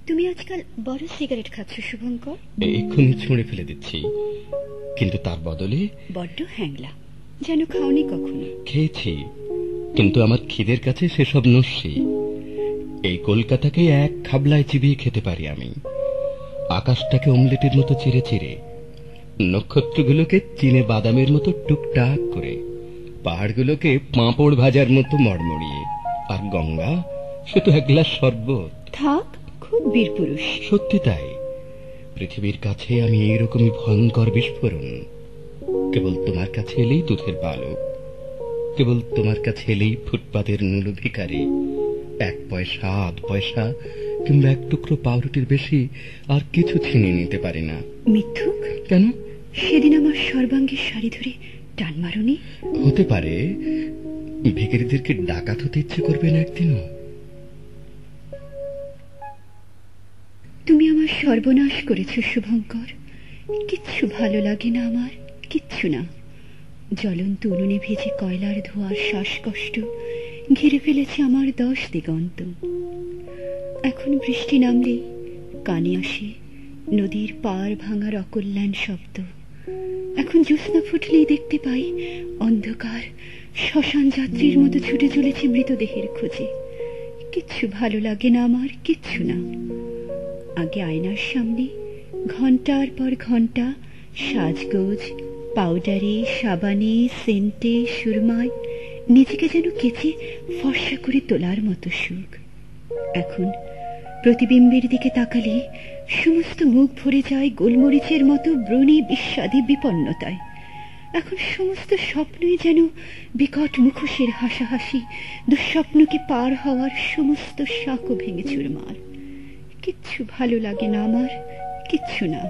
তুমি আজকাল বড় সিগারেট খাচ্ছ শুভঙ্কর। এক্ষুনি ছুঁড়ে ফেলে দিচ্ছি, কিন্তু তার বদলে বড্ড হ্যাংলা, যেন খাওনি কখনো। খেয়েছি, কিন্তু আমার খিদের কাছে সেসব নস্যি। এই কলকাতাকে এক খাবলায় চিবিয়ে খেতে পারি আমি। আকাশটাকে অমলেটের মতো চিরে চিরে, নক্ষত্রগুলোকে চিনে বাদামের মতো টুকটাক করে, পাহাড়গুলোকে পাঁপড় ভাজার মতো মড়মড়িয়ে, আর গঙ্গা সে তো এক গ্লাস শরবত। থাক, খুব বীরপুরুষ। সত্যি তাই। পৃথিবীর কাছে আমি এইরকমই ভয়ঙ্কর বিস্ফোরণ। কেবল তোমার কাছে এলেই দুধের বালক, কেবল তোমার কাছে এলেই ফুটপাতের নুলো ভিখারি। 1 পয়সা, 8 পয়সা কিংবা 1 টুকরো পাউরুটির বেশি আর কিছু ছিনিয়ে নিতে পারি না। মিথ্যুক। কেন? সেদিন আমার সর্বাঙ্গের শাড়ি ধরে টান মারুনি? হতে পারে, ভিখারিদেরকে ডাকাত হতে ইচ্ছে করবে না একদিনও। তুমি আমার সর্বনাশ করেছ শুভঙ্কর। কিচ্ছু ভালো লাগে না আমার, কিচ্ছু না। জ্বলন্ত উনুনে ভেজে কয়লার ধোঁয়ার শ্বাসকষ্ট ঘিরে ফেলেছে আমার 10 দিগন্ত। এখন বৃষ্টি নামলে কানে আসে নদীর পার ভাঙার অকল্যাণ শব্দ। এখন জ্যোৎস্না ফুটলেই দেখতে পাই অন্ধকার শ্মশান যাত্রীর মতো ছুটে চলেছে মৃতদেহের খোঁজে। কিচ্ছু ভালো লাগে না আমার, কিচ্ছু না। আগে আয়নার সামনে ঘন্টার পর ঘন্টা সাজগোজ, পাউডারে, সাবানে, সেন্টে, সুরমায় নিজেকে যেন কেচে ফর্সা করে তোলার মতো সুখ। এখন প্রতিবিম্বের দিকে তাকালে সমস্ত মুখ ভরে যায় গোলমরিচের মতো ব্রণী বিস্বাদী বিপন্নতায়। এখন সমস্ত স্বপ্নই যেন বিকট মুখোশের হাসাহাসি, দুঃস্বপ্নকে পার হওয়ার সমস্ত সাঁকো ভেঙে চুরমার। কিচ্ছু ভালো লাগে না আমার, কিচ্ছু না।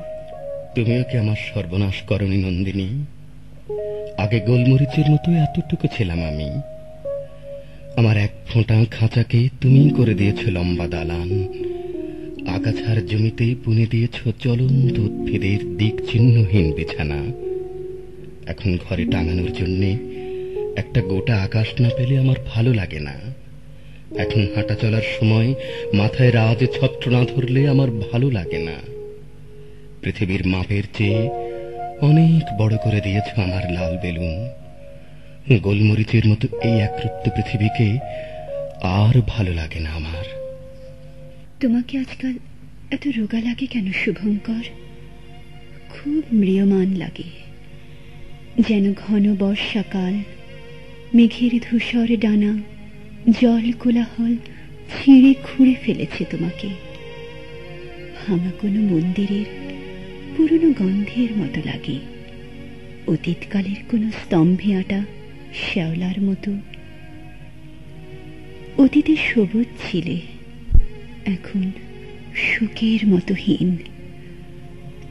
তুমিও কি আমার সর্বনাশ করনি নন্দিনী? আগে গোলমরিচের মতো এতটুকু ছিলাম আমি। আমার 1 ফোঁটা খাঁচাকে তুমি করে দিয়েছ লম্বা দালান। আগাছার জমিতে বুনে দিয়েছ চলন্ত উদ্ভিদের দিক চিহ্নহীন বিছানা। এখন ঘরে টাঙানোর জন্যে একটা গোটা আকাশ না পেলে আমার ভালো লাগে না। এখন হাঁটা চলার সময় মাথায় রাজ ছত্র না ধরলে আমার ভালো লাগে না। পৃথিবীর মাপের চেয়ে অনেক বড় করে দিয়েছ আমার লাল বেলুন। গোলমরিচের মতো এই একরত্ব পৃথিবীকে আর ভালো লাগে না আমার। তোমাকে আজকাল এত রোগা লাগে কেন শুভঙ্কর? খুব ম্রিয়মান লাগে, যেন ঘন বর্ষাকাল, মেঘের ধূসর ডানা জল কোলাহল ছিঁড়ে খুঁড়ে ফেলেছে তোমাকে। ভাঙা কোনো মন্দিরের পুরনো গন্ধের মতো লাগে, অতীতকালের কোনো স্তম্ভে আটা শ্যাওলার মতো। অতীতে সবুজ ছিলে, এখন শোকের মতো হীন।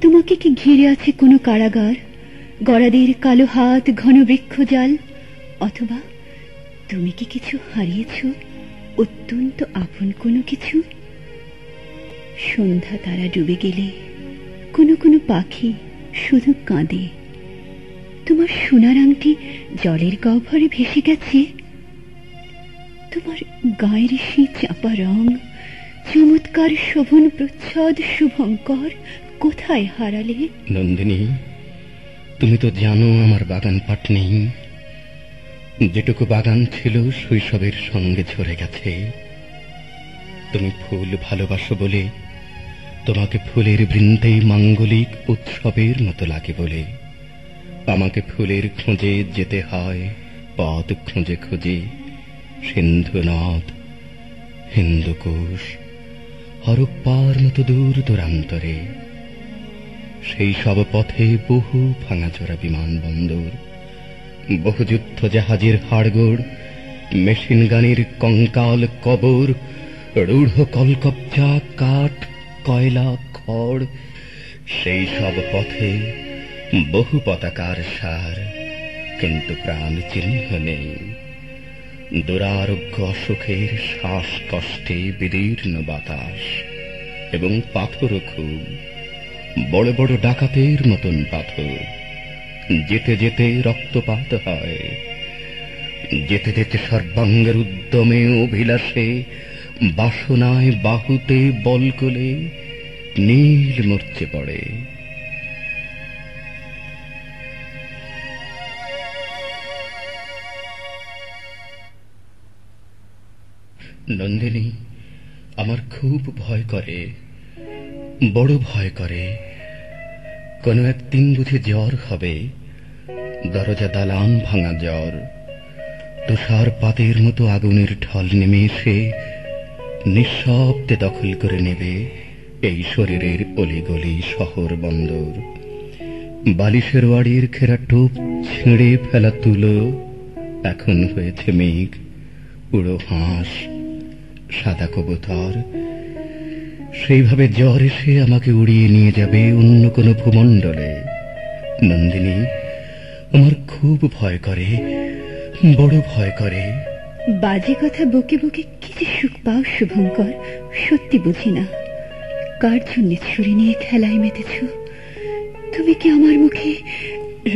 তোমাকে কি ঘিরে আছে কোনো কারাগার, গরাদের কালো হাত, ঘন বৃক্ষজাল? অথবা তুমি কি কিছু হারিয়েছ, অত্যন্ত আপন কোনো কিছু? সন্ধ্যা তারা ডুবে গেলে কোনো কোনো পাখি শুধু কাঁদে। তোমার সোনার আংটি জলের গহ্বরে ভেসে গেছে। তোমার গায়ের সেই চাপা রং, চমৎকার শোভন প্রচ্ছদ শুভঙ্কর কোথায় হারালে? নন্দিনী, তুমি তো জানো আমার বাগান পাট নেই। যেটুকু বাগান ছিল শৈশবের সঙ্গে ঝরে গেছে। তুমি ফুল ভালোবাসো বলে, তোমাকে ফুলের বৃন্দেই মাঙ্গলিক উৎসবের মতো লাগে বলে আমাকে ফুলের খোঁজে যেতে হয়, পথ খুঁজে খুঁজে সিন্ধু নদ, হিন্দুকুশ, হরপ্পার মতো দূর দূরান্তরে। সেই সব পথে বহু ভাঙাচোরা বিমানবন্দর, বহু যুদ্ধ জাহাজের হাড়গোড়, মেশিন গানের কঙ্কাল কবর, রূঢ় কলকবজা, কাঠ, কয়লা, খড়। সেই সব পথে বহু পতাকার সার, কিন্তু প্রাণ চিহ্ন নেই। দুরারোগ্য অসুখের শ্বাসকষ্টে বিদীর্ণ বাতাস, এবং পাথর খুব বড় বড় ডাকাতের মতন পাথর। যেতে যেতে রক্তপাত হয়, যেতে যেতে সর্বাঙ্গের উদ্যমে অভিলাষে বাসনায় বাহুতে বলকলে নীল মরচে পড়ে। নন্দিনী, আমার খুব ভয় করে, বড় ভয় করে। কোনো একদিন বুঝি জ্বর হবে, দরজা দালান ভাঙা জ্বর। তুষার পাতের মতো আগুনের ঢল নেমে এসে নিঃশব্দে দখল করে নেবে এই শরীরের অলিগলি শহর বন্দর। বালিশের বাড়ির ঘেরা টোপ ছিঁড়ে ফেলা তুলো এখন হয়েছে মেঘ, উড়ো হাঁস, সাদা কবুতর। সেইভাবে জ্বর এসে আমাকে উড়িয়ে নিয়ে যাবে অন্য কোনো ভূমণ্ডলে। নন্দিনী, আমার খুব ভয় করে, বড় ভয় করে। বাজে কথা বকে বকে কি যে সুখ পাও শুভঙ্কর, সত্যি বুঝি না। কার জন্য ছুরি নিয়ে খেলায় মেতেছ? তুমি কি আমার মুখে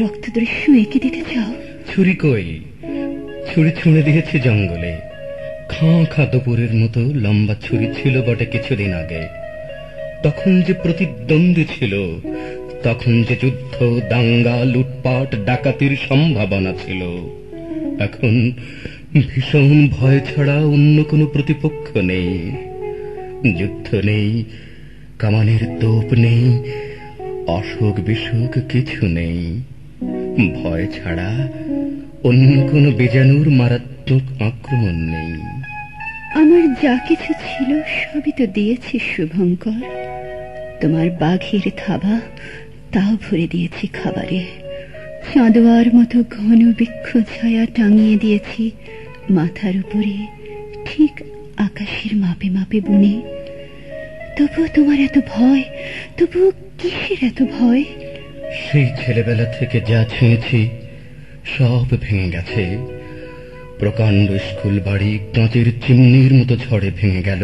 রক্ত দৃশ্য এঁকে দিতে চাও? ছুরি কই? ছুরি ছুঁড়ে দিয়েছি জঙ্গলে। খাঁ খাঁ দুপুরের মতো লম্বা ছুরি ছিল বটে কিছুদিন আগে। তখন যে প্রতিদ্বন্দ্বী ছিল, তখন যে যুদ্ধ, দাঙ্গা, লুটপাট, ডাকাতির সম্ভাবনা ছিল। এখন ভীষণ ভয় ছাড়া অন্য কোনো প্রতিপক্ষ নেই। যুদ্ধ নেই, কামানের তোপ নেই, অসুখ বিসুখ কিছু নেই। ভয় ছাড়া অন্য কোনো বীজাণুর মারাত্মক আক্রমণ নেই। আমার যা কিছু ছিল সবই তো দিয়েছি শুভঙ্কর। তোমার বাঘের থাবা তাও ভরে দিয়েছি খাবারে। চাঁদোয়ার মতো ঘন বৃক্ষ ছায়া টাঙিয়ে দিয়েছি মাথার উপরে, ঠিক আকাশের মাপে মাপে বুনে। তবুও তোমার এত ভয়, তবুও কিসের এত ভয়? সেই ছেলেবেলা থেকে যা ছুঁয়েছি সব ভেঙে গেছে। প্রকাণ্ড স্কুল বাড়ি কাঁচের চিমনির মতো ঝড়ে ভেঙে গেল।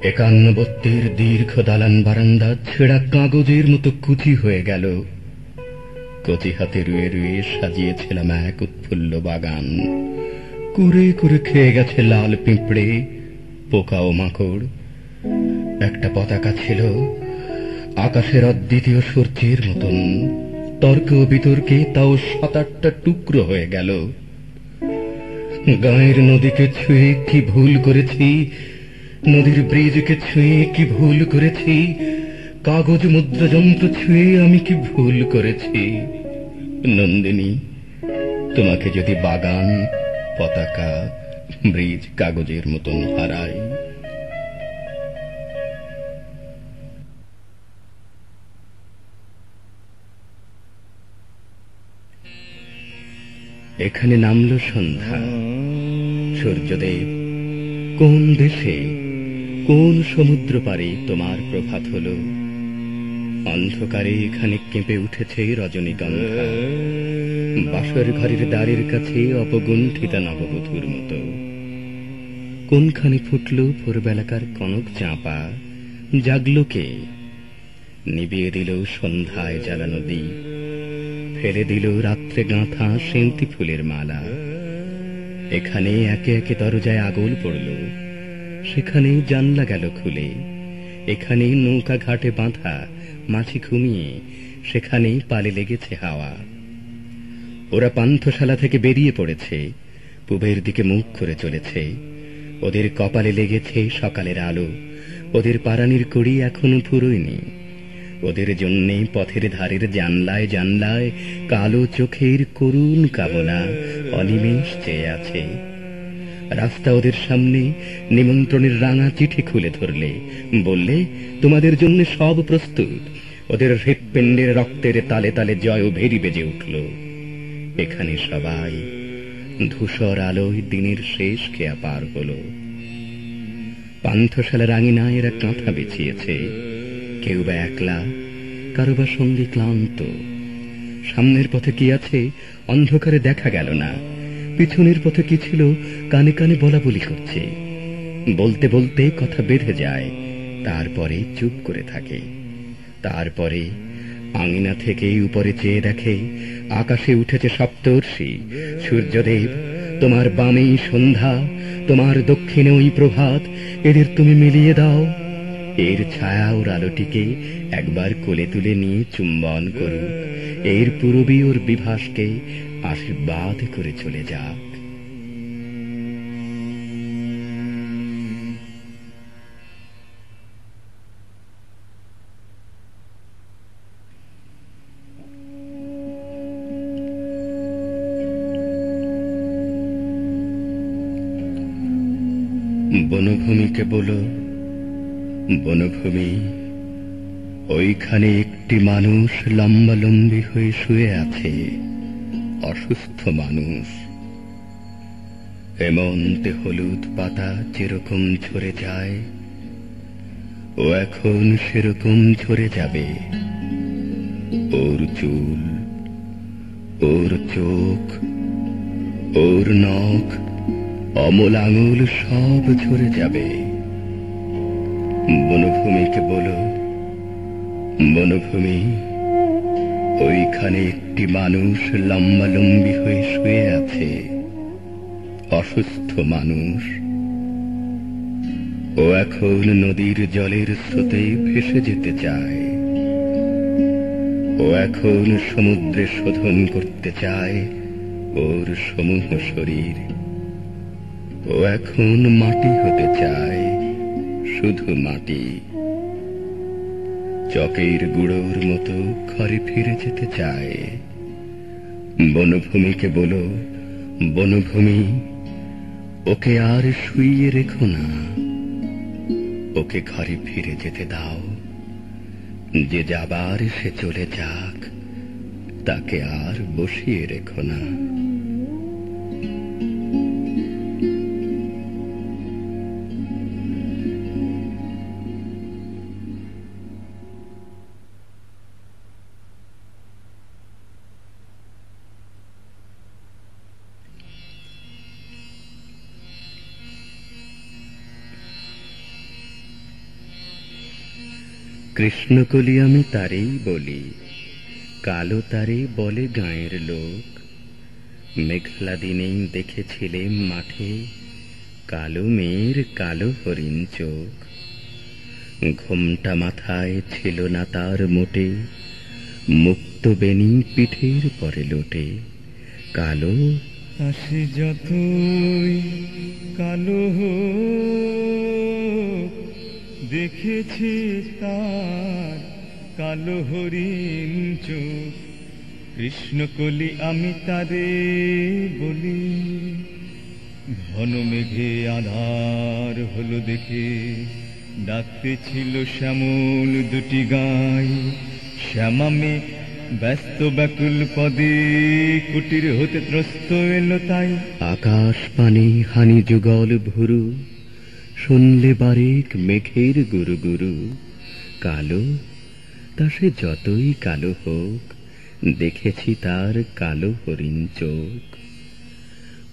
51 দীর্ঘ দালান বারান্দা ছেঁড়া কাগজের মতো কুচি হয়ে গেল। কচি হাতে রুয়ে রুয়ে সাজিয়েছিলাম এক উৎফুল্ল বাগান। কুড়ে কুড়ে খেয়ে গেছে লাল পিঁপড়ে, পোকা ও মাকড়। একটা পতাকা ছিল আকাশের অদ্বিতীয় সূর্যের মতন। তর্ক বিতর্কে তাও 7-8টা টুকরো হয়ে গেল। গায়ের নদীকে ছুঁয়ে কি ভুল করেছি, নদীর ব্রিজকে ছুঁয়ে কি ভুল করেছি, কাগজ মুদ্রা যন্ত্র ছুঁয়ে আমি কি ভুল করেছি। নন্দিনী, তোমাকে যদি বাগান, পতাকা, ব্রিজ, কাগজের মতন হারাই। এখানে নামল সন্ধ্যা। সূর্যদেব, কোন দেশে, কোন সমুদ্র পারে তোমার প্রভাত হল? অন্ধকারে এখানে কেঁপে উঠেছে রজনীগন্ধা, বাসর ঘরের দ্বারের কাছে অপগুণ্ঠিতা নববধূর মতো। কোনখানে ফুটল ভোরবেলাকার কনক চাঁপা? জাগলো কে? নিবিয়ে দিল সন্ধ্যায় জ্বালানো দ্বীপ, ফেলে দিল রাত্রে গাঁথা সেন্তি ফুলের মালা। এখানে একে একে দরজায় আগল পড়ল, সেখানে জানলা গেল খুলে। এখানে নৌকা ঘাটে বাঁধা মাছি ঘুমিয়ে, সেখানে পালে লেগেছে হাওয়া। ওরা পান্থশালা থেকে বেরিয়ে পড়েছে, পূবের দিকে মুখ করে চলেছে। ওদের কপালে লেগেছে সকালের আলো, ওদের পারানির কড়ি এখনো ফুরোয়নি। ওদের জন্যে পথের ধারের জানলায় জানলায় কালো চোখের করুণ কামনা অনিমেষ চেয়ে আছে। রাস্তা ওদের সামনে নিমন্ত্রণের রাঙা চিঠি খুলে ধরলে, বললে তোমাদের জন্য সব প্রস্তুত। ওদের হৃৎপিণ্ডের রক্তের তালে তালে জয় ভেরি বেজে উঠল। এখানে সবাই ধূসর আলোয় দিনের শেষ খেয়া পার হল। পান্থশালা রাঙিনায় এরা কাঁথা বিছিয়েছে, কেউ বা একলা, কারো বা সঙ্গে ক্লান্ত। সামনের পথে কি আছে অন্ধকারে দেখা গেল না, পিছনের পথে কি ছিল কানে কানে বলা বলি করছে। বলতে বলতে কথা বেঁধে যায়, তারপরে চুপ করে থাকে। তারপরে আঙিনা থেকে উপরে চেয়ে দেখে আকাশে উঠেছে সপ্তর্ষি। সূর্যদেব, তোমার বামেই সন্ধ্যা, তোমার দক্ষিণে ওই প্রভাত, এদের তুমি মিলিয়ে দাও। এর ছায়া ওর আলোটিকে একবার কোলে তুলে নিয়ে চুম্বন করুক, এর পূরবী ওর বিভাসকে আশীর্বাদ করে চলে যাক। বনভূমিকে বলো, বনভূমি, ওইখানে একটি মানুষ লম্বালম্বি হয়ে শুয়ে আছে, অসুস্থ মানুষ। হেমন্তে হলুদ পাতা যেরকম ঝরে যায়, ও এখন সেরকম ঝরে যাবে। ওর চুল, ওর চোখ, ওর নখ, অমল আঙুল সব ঝরে যাবে। বনভূমিকে বলো, বনভূমি, ওইখানে একটি মানুষ লম্বালম্বি হয়ে শুয়ে আছে, অসুস্থ মানুষ। ও এখন নদীর জলের স্রোতে ভেসে যেতে চায়। ও এখন সমুদ্রে শোধন করতে চায় ওর সমূহ শরীর। ও এখন মাটি হতে চায়, শুধু মাটি। চকের গুঁড়োর মতো ঘরে ফিরে যেতে চায়। বনভূমিকে বলো, বনভূমি, ওকে আর শুইয়ে রেখো না, ওকে ঘরে ফিরে যেতে দাও। যে যাবার সে চলে যাক, তাকে আর বসিয়ে রেখো না। কৃষ্ণকলি আমি তারেই বলি, কালো তারে বলে গাঁয়ের লোক। মেঘলা দিনেই দেখেছিলেম মাঠে, কালো মেয়ের কালো হরিণ চোখ। ঘোমটা মাথায় ছিল না তার মোটে, মুক্ত বেনি পিঠের পরে লোটে। কালো আসে যতই কালো হোক, দেখেছি তার কালো হরিণ চোখ। কৃষ্ণকলি আমি তারে বলি, ঘন মেঘে আধার হলো দেখে, ডাকতে ছিল শ্যামল দুটি গাই। শ্যামামে ব্যস্ত ব্যাকুল পদে, কুটির হতে ত্রস্ত এলো তাই। আকাশ পানে হানি যুগল ভুরু, শুনলে বারেক মেঘের গুরু গুরু। কালো, তা সে যতই কালো হোক, দেখেছি তার কালো হরিণ চোখ।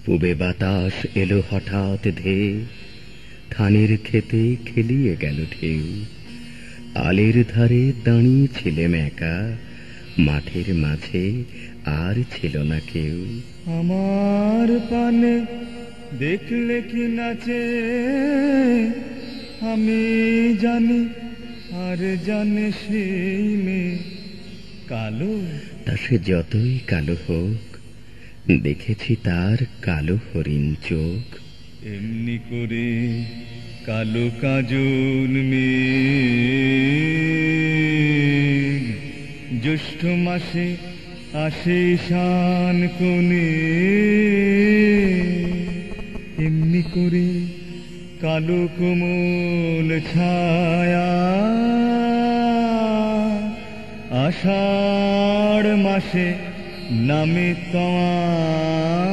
পূবে বাতাস এলো হঠাৎ ধেয়ে, ধানের খেতে খেলিয়ে গেল ঢেউ। আলের ধারে দাঁড়িয়ে ছিলেম একা, মাঠের মাঝে আর ছিল না কেউ। আমার পানে দেখলে কি নাচে, আমি জানি আর জানে সেই মেয়ে। কালো, তা সে যতই কালো হোক, দেখেছি তার কালো হরিণ চোখ। এমনি করে কালো কাজল মেঘ, জ্যৈষ্ঠ মাসে আসে শান কোণে। এমনি করে কালো কোমল ছায়া, আষাঢ় মাসে নামে তোমার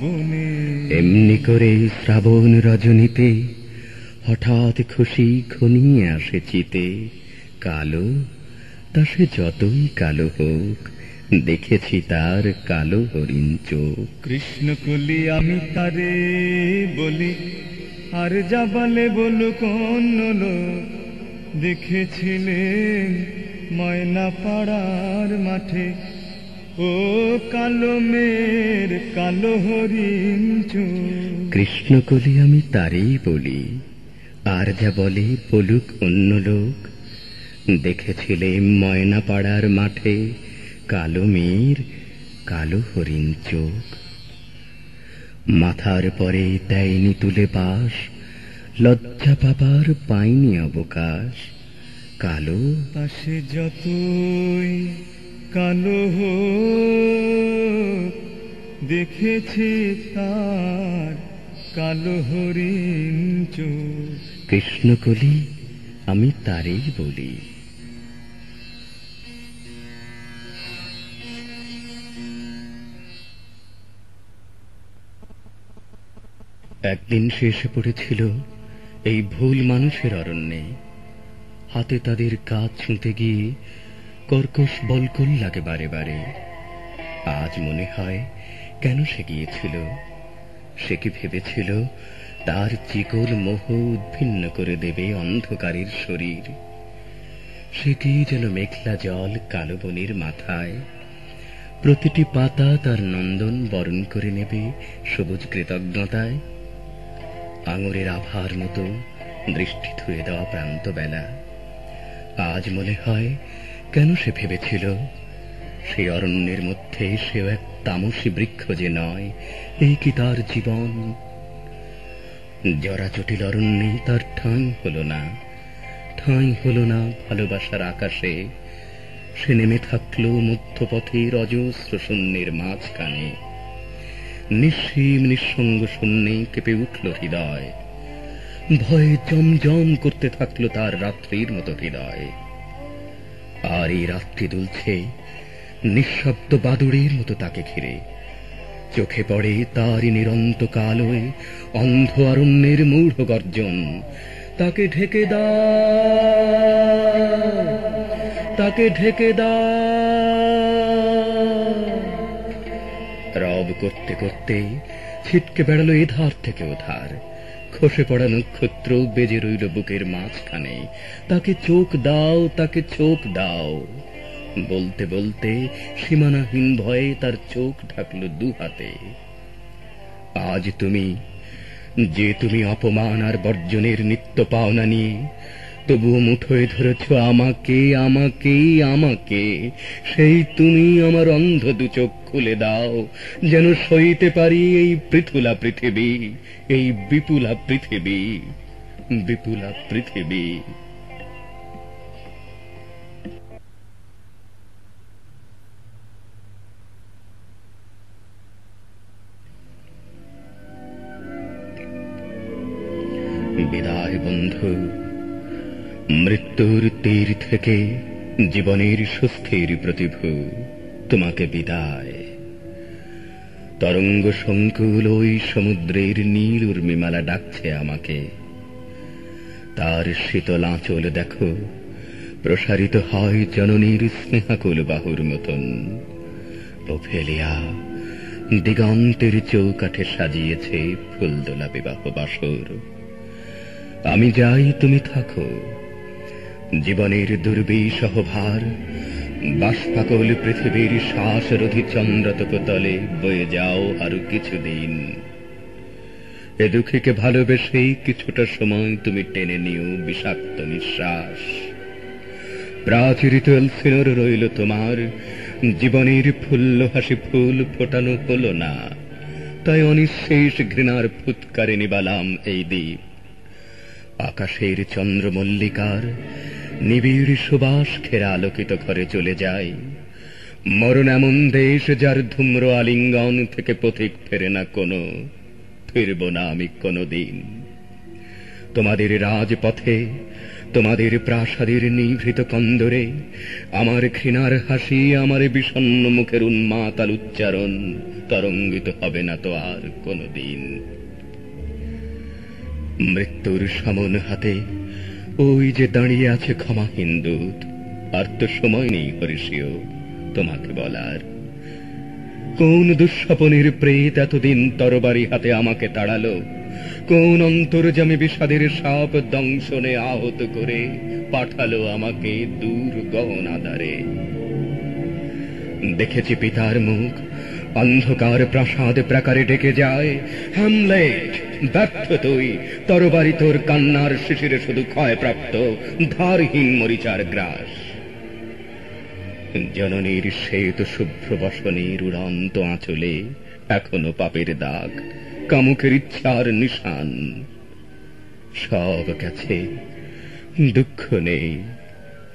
বনে। এমনি করে শ্রাবণ রজনীতে হঠাৎ খুশি ঘনিয়ে আসে চিতে। কালো, তা সে যতই কালো হোক, দেখেছি তার কালো হরিণ চোখ। কৃষ্ণকলি আমি তারে বলি, আর যা বলে বলুক অন্য লোক। দেখেছিলেন ময়না পাড়ার মাঠে, ও কালো মেয়ের কালো হরিণ চোখ। কৃষ্ণকলি আমি তারই বলি, আর যা বলে বলুক অন্য লোক। দেখেছিলে ময়না পাড়ার মাঠে কালো মেয়ের কালো হরিণ চোখ। মাথার পরে দেয়নি তুলে বাস, লজ্জা পাবার পাইনি অবকাশ। কালো পাশে যতই কালো হোক, দেখেছি তার কালো হরিণ চোখ। কৃষ্ণকলি আমি তারই বলি। একদিন সে এসে পড়েছিল এই ভুল মানুষের অরণ্যে। হাতে তাদের কাজ ছুঁতে গিয়ে কর্কশ বলকল লাগে বারে বারে। আজ মনে হয় কেন সে গিয়েছিল। সে কি ভেবেছিল তার চিকল মোহ উদ্ভিন্ন করে দেবে অন্ধকারের শরীর। সে কি যেন মেঘলা জল কালো বনের মাথায়, প্রতিটি পাতা তার নন্দন বরণ করে নেবে সবুজ কৃতজ্ঞতায়। আঙুরের আভার মতো দৃষ্টি ধুয়ে দেওয়া প্রান্ত বেলা। আজ মনে হয় কেন সে ভেবেছিল সেই অরণ্যের মধ্যে সেও এক তামসী বৃক্ষ যে নয়, এই কি তার জীবন। জরা জটিল অরণ্যে তার ঠাঁই হলো না, ঠাঁই হলো না ভালোবাসার আকাশে। সে নেমে থাকলো মধ্যপথের অজস্র শূন্যের মাঝখানে। নিঃসীম নিঃসঙ্গ শূন্যে কেঁপে উঠল হৃদয়। ভয়ে জমজম করতে থাকলো তার রাত্রির মতো হৃদয়। আর এই রাত্রি দুলছে নিঃশব্দ বাদুড়ের মতো তাকে ঘিরে। চোখে পড়ে তারই নিরন্ত কালোয় অন্ধ অরণ্যের মূঢ় গর্জন। তাকে ঢেকে দাও, তাকে ঢেকে দাও। রব করতে করতে ছিটকে বেড়ালো এধার থেকে ওধার। খসে পড়া নক্ষত্র বেজে রইল বুকের মাঝখানে। তাকে চোখ দাও, তাকে চোখ দাও। বলতে বলতে সীমানাহীন ভয়ে তার চোখ ঢাকল দু হাতে। আজ তুমি যে অপমান আর বর্জনের নিত্য পাওনা নিয়ে তবুও মুঠোয় ধরেছ আমাকে, আমাকে, আমাকে। সেই তুমি আমার অন্ধ দু চোখ খুলে দাও, যেন সইতে পারি এই পৃথুলা পৃথিবী, এই বিপুলা পৃথিবী, বিপুলা পৃথিবী। বিদায় বন্ধু, মৃত্যুর তীর থেকে জীবনের সুস্থির প্রতিভূ, তোমাকে বিদায়। তরঙ্গ সংকুল ওই সমুদ্রের নীল উর্মিমালা ডাকছে আমাকে। তার শীতল আঁচল দেখো প্রসারিত হয় জননীর স্নেহাকুল বাহুর মতন। ওফেলিয়া দিগন্তের চৌকাঠে সাজিয়েছে ফুলদোলা বিবাহ বাসর। আমি যাই, তুমি থাকো। জীবনের দুর্বিষহ ভার বাষ্পাকুল পৃথিবীর শ্বাসরোধী চন্দ্রতপতলে বয়ে যাও আরো কিছুদিন। এ দুঃখীকে ভালোবেসেই কিছুটা সময় তুমি টেনে নিও বিষাক্ত নিঃশ্বাস। প্রাচীরিত এলসিনোর রইল তোমার, জীবনের ফুল্ল হাসি ফুল ফোটানো হলো না। তাই অনিঃশেষ ঘৃণার ফুৎকারে নিবালাম এই দ্বীপ। আকাশের চন্দ্রমল্লিকার নিবিড় সুবাস ঘেরা আলোকিত ঘরে চলে যায়। মরণ এমন দেশ যার ধূম্র আলিঙ্গন থেকে পথিক ফেরে না কোনো, ফিরব না আমি কোনোদিন। তোমাদের রাজপথে, তোমাদের প্রাসাদের নিভৃত কন্দরে আমার ঘৃণার হাসি, আমার বিষণ্ণ মুখের উন্মাতাল উচ্চারণ তরঙ্গিত হবে না তো আর কোনোদিন। মৃত্যুর সমন হাতে ওই যে দাঁড়িয়ে আছে ক্ষমাহীন দূত। আর তো সময় নেই হরিষিও তোমাকে বলার। কোন দুঃস্বপনের প্রেত এতদিন তরবারি হাতে আমাকে তাড়ালো? কোন অন্তর্যামী বিষাদের সাপ দংশনে আহত করে পাঠালো আমাকে দূর গহন আধারে? দেখেছি পিতার মুখ অন্ধকার প্রাসাদ প্রাকারে ডেকে যায়, হ্যামলেট ব্যর্থ তুই, তরবারি তোর কান্নার শিশিরে শুধু ক্ষয়প্রাপ্ত ধারহীন মরিচার গ্রাস। জননীর শ্বেত শুভ্র বসনের উড়ন্ত আঁচলে এখনো পাপের দাগ, কামুকের ইচ্ছার নিশান। সব গেছে, দুঃখ নেই,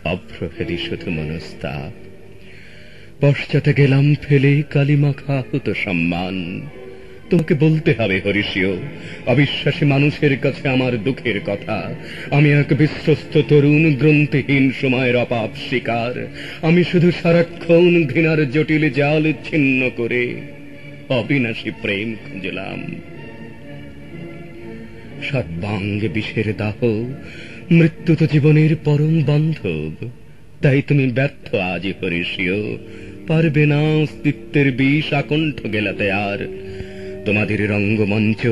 অভ্রভেদী শুধু মনস্তাপ। পশ্চাতে গেলাম ফেলে কালিমাখা হতো সম্মান। তোমাকে বলতে হবে হরিষীয়, অবিশ্বাসী মানুষের কাছে আমার দুঃখের কথা। আমি এক বিশ্বস্ত তরুণ, গ্রন্থিহীন সময়ের অপাপ শিকার। আমি শুধু সারাক্ষণ ঘৃণার জটিল জাল ছিন্ন করে অবিনাশী প্রেম খুঁজলাম। সর্বাঙ্গে বিষের দাহ, মৃত্যু তো জীবনের পরম বান্ধব। তাই তুমি ব্যর্থ আজ হরিষীয়, পারবে না অস্তিত্বের বিষ আকণ্ঠ গেলাতে আর। তোমাদের রঙ্গমঞ্চ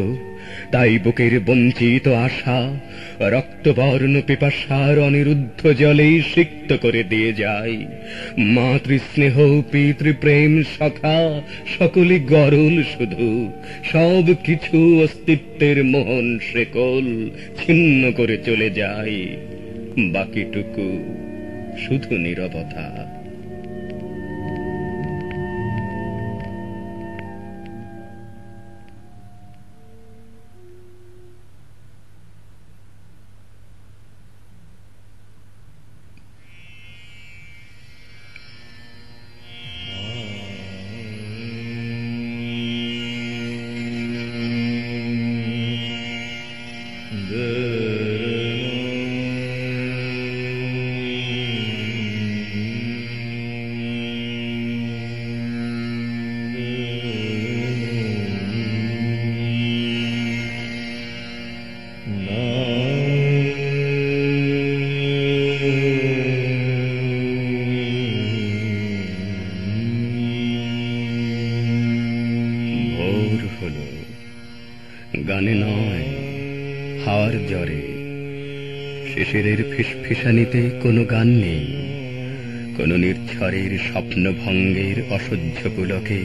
তাই বুকের বঞ্চিত আশা রক্তবর্ণ পিপাসার অনিরুদ্ধ জলে সিক্ত করে দিয়ে যায়। মাতৃস্নেহ পিতৃপ্রেম সখা সকলে গরল শুধু, সব কিছু অস্তিত্বের মোহন শেকল ছিন্ন করে চলে যায়। বাকিটুকু শুধু নীরবতা। গানে নয়, হাওয়ার জ্বরে, শিশিরের ফিসফিসানিতে কোনো গান নেই। কোনো নির্ঝরের স্বপ্নভঙ্গের অসহ্য পুলকে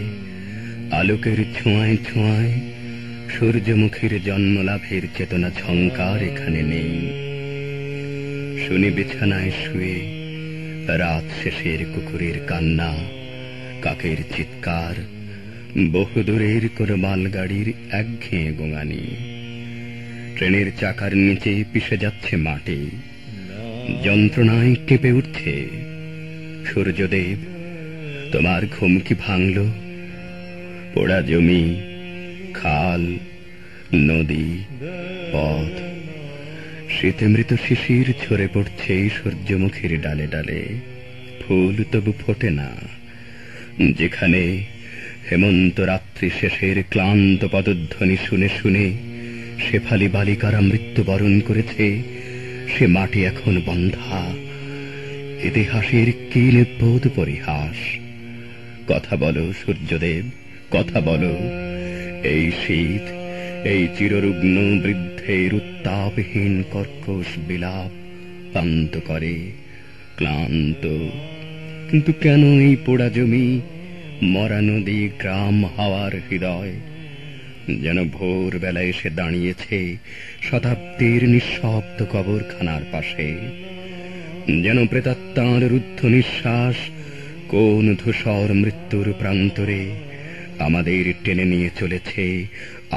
আলোকের ছোঁয়ায় ছোঁয়ায় সূর্যমুখীর জন্মলাভের চেতনা ঝঙ্কার এখানে নেই। শুনি বিছানায় শুয়ে রাত শেষের কুকুরের কান্না, কাকের চিৎকার, বহুদূরের কোন মালগাড়ির একঘেয়ে গোঙানি। ট্রেনের চাকার নিচে পিষে যাচ্ছে মাটি, যন্ত্রণায় কেঁপে উঠছে। সূর্যদেব, তোমার ঘুম কি ভাঙল? পোড়া জমি, খাল, নদী, পথ, শীতে মৃত শিশির ঝরে পড়ছে সূর্যমুখীর ডালে ডালে। ফুল তবু ফোটে না। যেখানে হেমন্ত রাত্রি শেষের ক্লান্ত পদধ্বনি শুনে শুনে শেফালি বালিকারা মৃত্যুবরণ করেছে, সে মাটি এখন বন্ধা। ইতিহাসের কি নির্বোধ পরিহাস। কথা বলো সূর্যদেব, কথা বলো। এই শীত, এই চিররুগ্ন বৃদ্ধের উত্তাপহীন কর্কশ বিলাপ ক্লান্ত করে, ক্লান্ত। কিন্তু কেন এই পোড়া জমি, মরা নদী, গ্রাম, হাওয়ার হৃদয় যেন ভোর বেলায় এসে দাঁড়িয়েছে শতাব্দীর নিঃশব্দ কবরখানার পাশে। যেন প্রেতাত্মার রুদ্ধ নিঃশ্বাস কোন ধূসর মৃত্যুর প্রান্তরে আমাদের টেনে নিয়ে চলেছে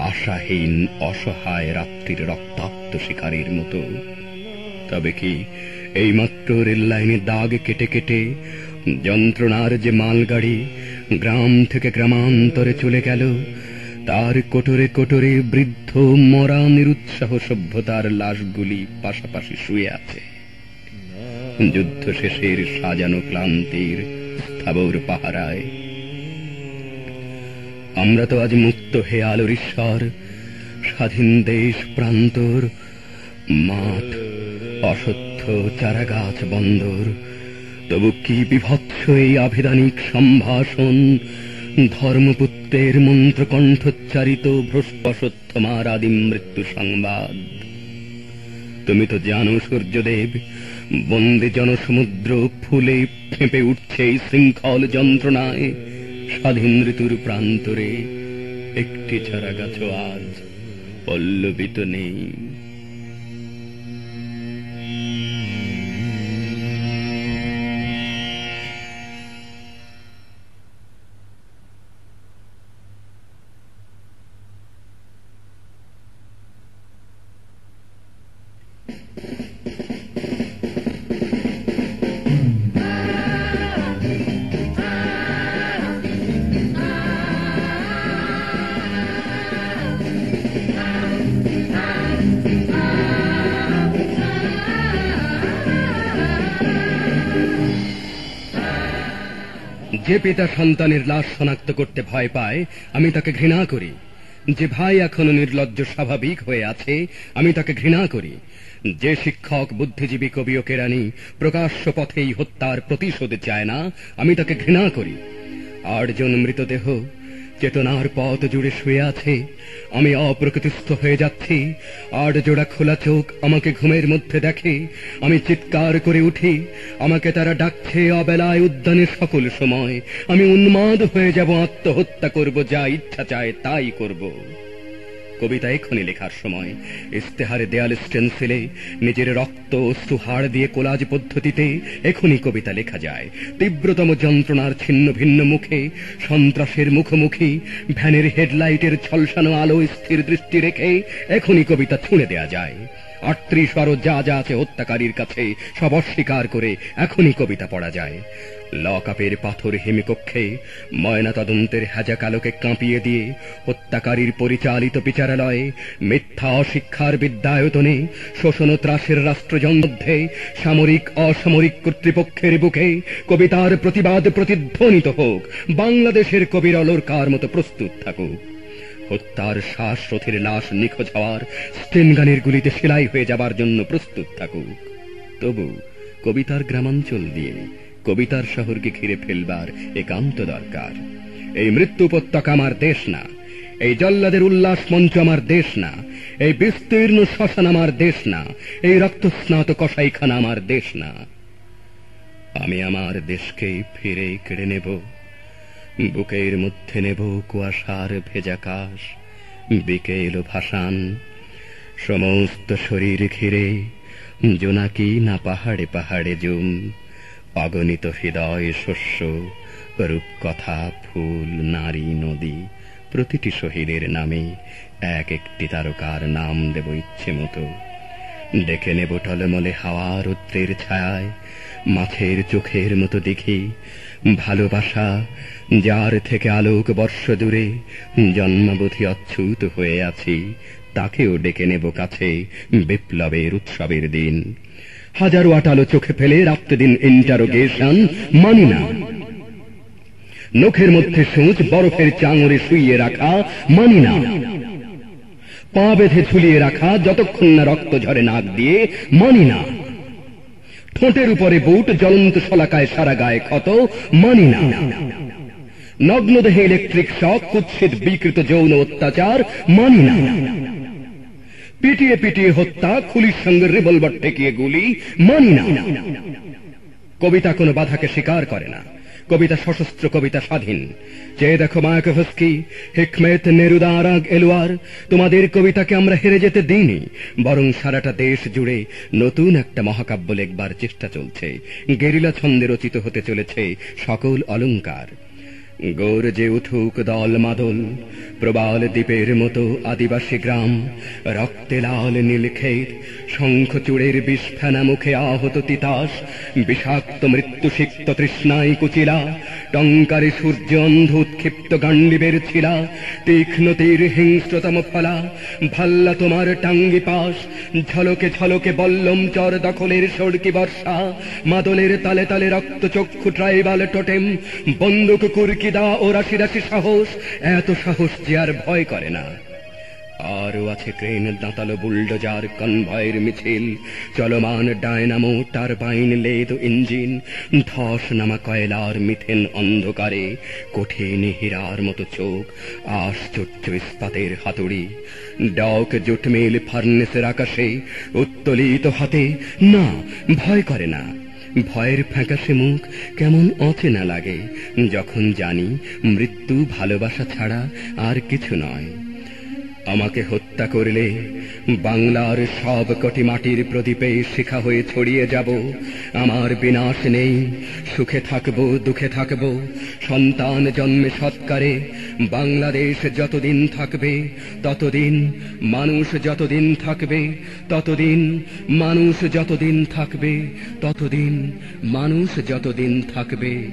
আশাহীন অসহায় রাত্রির রক্তাক্ত শিকারীর মতো। তবে কি এইমাত্র রেল লাইনে দাগ কেটে কেটে যন্ত্রণার যে মালগাড়ি গ্রাম থেকে গ্রামান্তরে চলে গেল, তার কোটরে কোটরে বৃদ্ধ মরা নিরুৎসাহ সভ্যতার লাশগুলি পাশাপাশি শুয়ে আছে। যুদ্ধ শেষের সাজানো ক্লান্তির স্থাবর পাহারায় আমরা তো আজ মুক্ত হে আলোর ঈশ্বর। স্বাধীন দেশ প্রান্তর, মাঠ, অসত্য চারাগাছ বন্দর। তবু কি বিভৎস এই আভিধানিক সম্ভাষণ, ধর্মপুত্রের মন্ত্রকণ্ঠোচ্চারিত ভ্রষ্টসত্যমার আদিম মৃত্যু সংবাদ। তুমি তো জানো সূর্যদেব, বন্দী জনসমুদ্র ফুলে ফেঁপে উঠছে শৃঙ্খল যন্ত্রণায়। স্বাধীন ঋতুর প্রান্তরে একটি চারা গাছ আজ পল্লবিত নেই। যে পিতা সন্তানের লাশ শনাক্ত করতে ভয় পায় আমি তাকে ঘৃণা করি। যে ভাই এখনো নির্লজ্জ স্বাভাবিক হয়ে আছে আমি তাকে ঘৃণা করি। যে শিক্ষক, বুদ্ধিজীবী, কবি ও কেরানি প্রকাশ্য পথেই হত্যার প্রতিশোধ চায় না আমি তাকে ঘৃণা করি। 8 জন মৃতদেহ চেতনার পথ জুড়ে শুয়ে আছে, আমি অপ্রকৃতিস্থ হয়ে যাচ্ছি। 8 জোড়া খোলা চোখ আমাকে ঘুমের মধ্যে দেখে, আমি চিৎকার করে উঠি। আমাকে তারা ডাকছে অবেলায় উদ্যানে সকল সময়। আমি উন্মাদ হয়ে যাব, আত্মহত্যা করব, যা ইচ্ছা চায় তাই করব। কবিতা এখনই লেখার সময় ইস্তেহারে, দেয়াল স্টেন্সিলে, নিজের রক্ত অশ্রু হাড় দিয়ে কোলাজ পদ্ধতিতে এখনই কবিতা লেখা যায়। তীব্রতম যন্ত্রণার ছিন্ন ভিন্ন মুখে, সন্ত্রাসের মুখোমুখি, ভ্যানের হেডলাইটের ঝলসানো আলো স্থির দৃষ্টি রেখে এখনই কবিতা ছুঁড়ে দেয়া যায়। 38 বারো যা যা আছে হত্যাকারীর কাছে সব অস্বীকার করে এখনই কবিতা পড়া যায়। লকআপের পাথর হিমিকক্ষে ময়না তদন্তের হ্যাজাক আলোকে কাঁপিয়ে দিয়ে, হত্যাকারীর পরিচালিত বিচারালয়ে, মিথ্যা অশিক্ষার বিদ্যায়তনে, শোষণ ত্রাসের রাষ্ট্রযন্ত্রে, সামরিক অসামরিক কর্তৃপক্ষের বুকে কবিতার প্রতিবাদ প্রতিধ্বনিত হোক। বাংলাদেশের কবির অলরকার মতো প্রস্তুত থাকুক। হত্যার শ্বাসরথের লাশ নিখোঁজ হওয়ার স্টেনগানের গুলিতে সেলাই হয়ে যাবার জন্য প্রস্তুত থাকুক। তবু কবিতার গ্রামাঞ্চল দিয়ে কবিতার শহরকে ঘিরে ফেলবার একান্ত দরকার। এই মৃত্যু উপত্যকা আমার দেশ না, এই জল্লাদের উল্লাস মঞ্চ আমার দেশ না, এই বিস্তীর্ণ শ্মশান আমার দেশ না, এই রক্তস্নাত কসাইখানা আমার দেশ না। আমি আমার দেশকে ফিরে কেড়ে নেব, বুকের মধ্যে নেব কুয়াশার ভেজাকাশ, বিকেল ভাসান সমস্ত শরীর ঘিরে, জোনাকি না পাহাড়ে পাহাড়ে জুম, অগণিত হৃদয় শস্য, রূপকথা, ফুল, নারী, নদী, প্রতিটি শহীদের নামে এক একটি তারকার নাম দেব ইচ্ছে মতো। ডেকে নেব টলমলে হাওয়া রৌদ্রের ছায়ায়, মাছের চোখের মতো দেখি ভালোবাসা, যার থেকে আলোক বর্ষ দূরে জন্মাবধি অচ্যুত হয়ে আছি, তাকেও ডেকে নেব কাছে বিপ্লবের উৎসবের দিন। হাজারো আটালো চোখে ফেলে রাত্রে দিন ইন্টারোগেশন মানি না, নখের মধ্যে সূচ বরফের চাঙরে শুইয়ে রাখা মানি না, পা বেঁধে ঝুলিয়ে রাখা যতক্ষণ না রক্ত ঝরে নাক দিয়ে মানি না, ঠোঁটের উপরে বুট জ্বলন্ত শলাকায় সারা গায়ে ক্ষত মানি না, নগ্ন দেহে ইলেকট্রিক শক, কুৎসিত বিকৃত যৌন অত্যাচার মানি না, পিটিয়ে পিটিয়ে হত্যা, খুলির সঙ্গে রিভলভার ঠেকিয়ে গুলি মানি না। কবিতা কোনো বাধাকে স্বীকার করে না, কবিতা সশস্ত্র, কবিতা স্বাধীন। চেয়ে দেখো মায়াকোভস্কি, হিকমেত, নেরুদা, আরাগ, এলওয়ার, তোমাদের কবিতাকে আমরা হেরে যেতে দিইনি, বরং সারাটা দেশ জুড়ে নতুন একটা মহাকাব্য লেখবার চেষ্টা চলছে। গেরিলা ছন্দে রচিত হতে চলেছে সকল অলঙ্কার। গর্জে উঠুক দল মাদল, প্রবাল দ্বীপের মতো আদিবাসী গ্রাম, রক্তে লাল নীলক্ষেত, শঙ্খচূড়ের বিস্ফানা মুখে আহত তিতাস, বিষাক্ত মৃত্যুসিক্ত তৃষ্ণায় কুচিলা, টঙ্কারে সূর্য অন্ধ উৎক্ষিপ্ত গান্ডিবের ছিলা, তীক্ষ্ণ তীর হিংস্রতম ফলা, ভাল্লা তোমার টাঙ্গি পাশ, ঝলকে ঝলকে বল্লম চর দখলের সড়কি বর্ষা, মাদলের তালে তালে রক্ত চক্ষু ট্রাইবাল টোটেম, বন্দুক কুরকি দা ও রাশি রাশি সাহস, এত সাহস যে আর ভয় করে না। আরও আছে ক্রেন, দাঁতালো বুলডোজার, কনভয়ের মিছিল, চলমান ডায়নামো, টারবাইন, লেদ ইঞ্জিন, ধস নামা কয়লার মিথেন অন্ধকারে, কঠিন হীরার মতো চোখ, আশ্চর্য ইস্পাতের হাতুড়ি, ডক জুট মিল, ফার্নেসের আকাশে উত্তোলিত হাতে। না, ভয় করে না। ভয়ের ফ্যাকাশে মুখ কেমন অচেনা লাগে যখন জানি মৃত্যু ভালোবাসা ছাড়া আর কিছু নয়। আমাকে হত্যা করলে বাংলার সব কোটি মাটির প্রদীপে শিখা হয়ে ছড়িয়ে যাব। আমার বিনাশ নেই, সুখে থাকবো, দুঃখে থাকবো, সন্তান জন্মে সৎকারে। বাংলাদেশ যতদিন থাকবে ততদিন, মানুষ যতদিন থাকবে ততদিন, মানুষ যতদিন থাকবে ততদিন, মানুষ যতদিন থাকবে